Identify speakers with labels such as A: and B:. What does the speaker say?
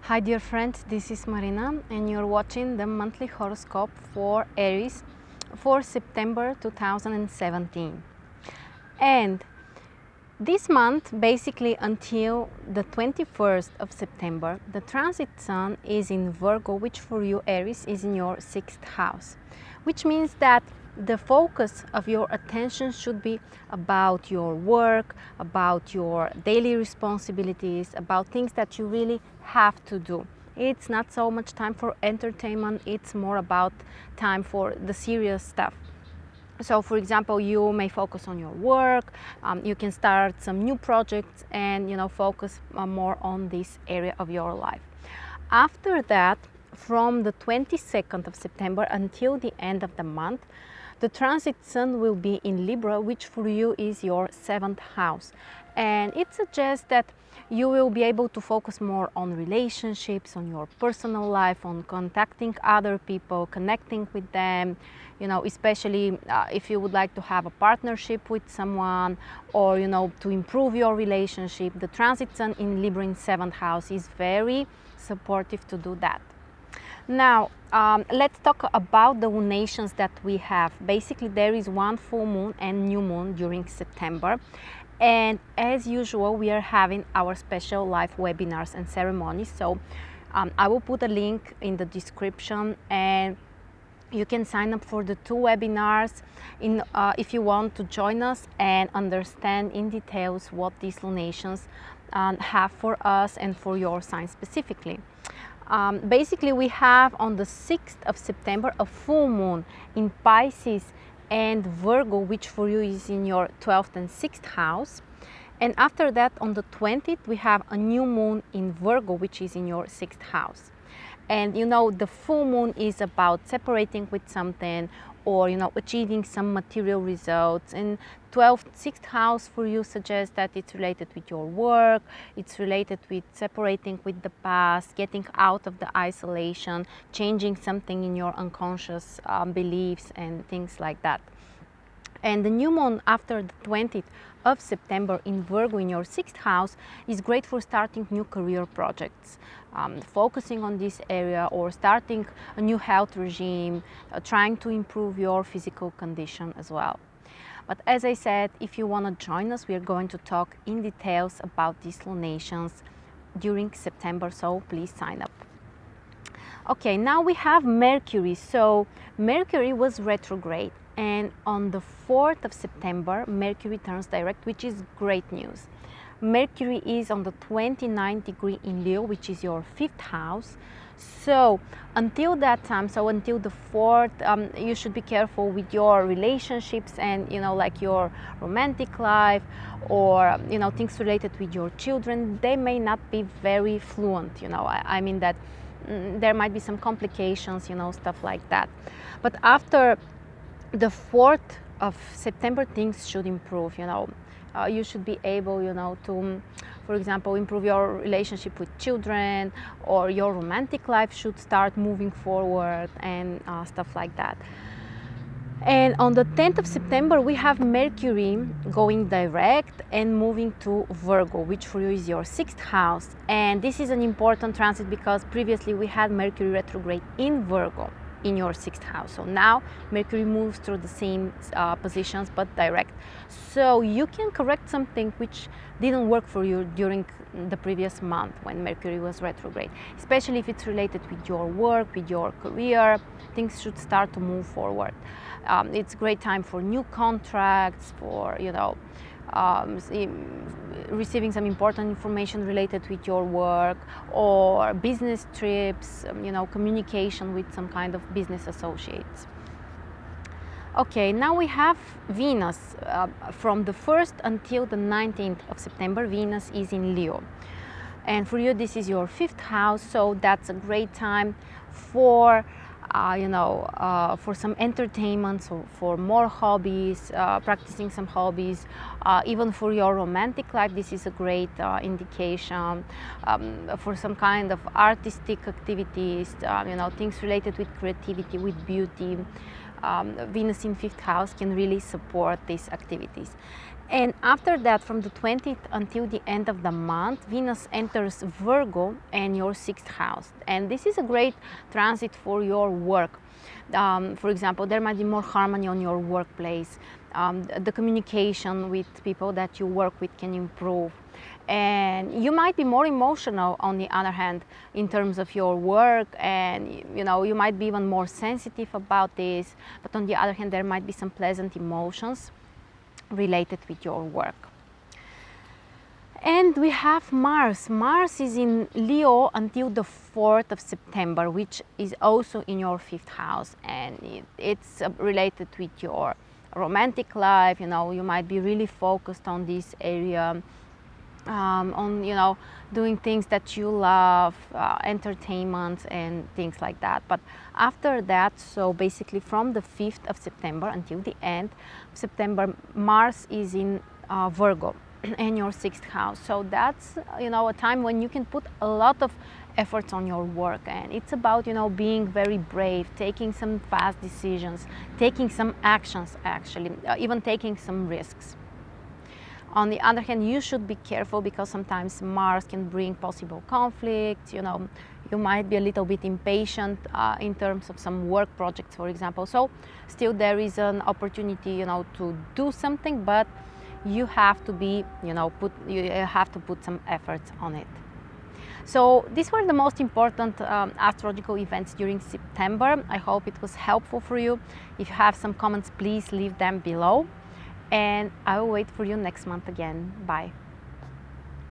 A: Hi dear friends, this is Marina and you're watching the monthly horoscope for Aries for September 2017. And this month, basically until the 21st of September, the transit sun is in Virgo, which for you Aries is in your 6th house, which means that the focus of your attention should be about your work, about your daily responsibilities, about things that you really have to do. It's not so much time for entertainment, it's more about time for the serious stuff. So for example, you may focus on your work, you can start some new projects and focus more on this area of your life. After that, from the 22nd of September until the end of the month, the transit sun will be in Libra, which for you is your 7th house. And it suggests that you will be able to focus more on relationships, on your personal life, on contacting other people, connecting with them, especially if you would like to have a partnership with someone or, to improve your relationship. The transit sun in Libra in 7th house is very supportive to do that. Now, let's talk about the lunations that we have. Basically, there is one full moon and new moon during September. And as usual, we are having our special live webinars and ceremonies. So I will put a link in the description and you can sign up for the 2 webinars if you want to join us and understand in details what these lunations have for us and for your sign specifically. Basically, we have on the 6th of September a full moon in Pisces and Virgo, which for you is in your 12th and 6th house. And after that, on the 20th, we have a new moon in Virgo, which is in your 6th house. And the full moon is about separating with something or achieving some material results. And 12th, 6th house for you suggests that it's related with your work, it's related with separating with the past, getting out of the isolation, changing something in your unconscious beliefs and things like that. And the new moon after the 20th of September in Virgo in your 6th house is great for starting new career projects, focusing on this area or starting a new health regime, trying to improve your physical condition as well. But as I said, if you want to join us, we are going to talk in details about these lunations during September, so please sign up. Okay, now we have Mercury. So Mercury was retrograde. And on the 4th of September, Mercury turns direct, which is great news. Mercury is on the 29th degree in Leo, which is your 5th house. So until that time, so until the 4th, you should be careful with your relationships and, like your romantic life or, things related with your children. They may not be very fluent, I mean that there might be some complications, stuff like that. But after the 4th of September, things should improve, you should be able, to, for example, improve your relationship with children, or your romantic life should start moving forward and stuff like that. And on the 10th of September, we have Mercury going direct and moving to Virgo, which for you is your 6th house. And this is an important transit because previously we had Mercury retrograde in Virgo in your 6th house. So now Mercury moves through the same positions but direct. So you can correct something which didn't work for you during the previous month when Mercury was retrograde, especially if it's related with your work, with your career. Things should start to move forward. It's a great time for new contracts, for receiving some important information related with your work, or business trips, communication with some kind of business associates. Okay, now we have Venus. From the 1st until the 19th of September, Venus is in Leo. And for you, this is your 5th house, so that's a great time for for some entertainment, so for more hobbies, practicing some hobbies, even for your romantic life. This is a great indication for some kind of artistic activities, things related with creativity, with beauty. Venus in 5th house can really support these activities. And after that, from the 20th until the end of the month, Venus enters Virgo and your 6th house. And this is a great transit for your work. For example, there might be more harmony on your workplace. The communication with people that you work with can improve. And you might be more emotional, on the other hand, in terms of your work, and you might be even more sensitive about this. But on the other hand, there might be some pleasant emotions related with your work. And we have Mars. Mars is in Leo until the 4th of September, which is also in your 5th house, and it's related with your romantic life. You might be really focused on this area, on doing things that you love, entertainment and things like that. But after that, so basically from the 5th of September until the end of September, Mars is in Virgo in your 6th house. So that's a time when you can put a lot of efforts on your work, and it's about being very brave, taking some fast decisions, taking some actions, actually even taking some risks. On the other hand, you should be careful, because sometimes Mars can bring possible conflicts. You might be a little bit impatient in terms of some work projects, for example. So still there is an opportunity to do something, but you have to be you have to put some efforts on it. So these were the most important astrological events during September. I hope it was helpful for you. If you have some comments, please leave them below. And I will wait for you next month again. Bye.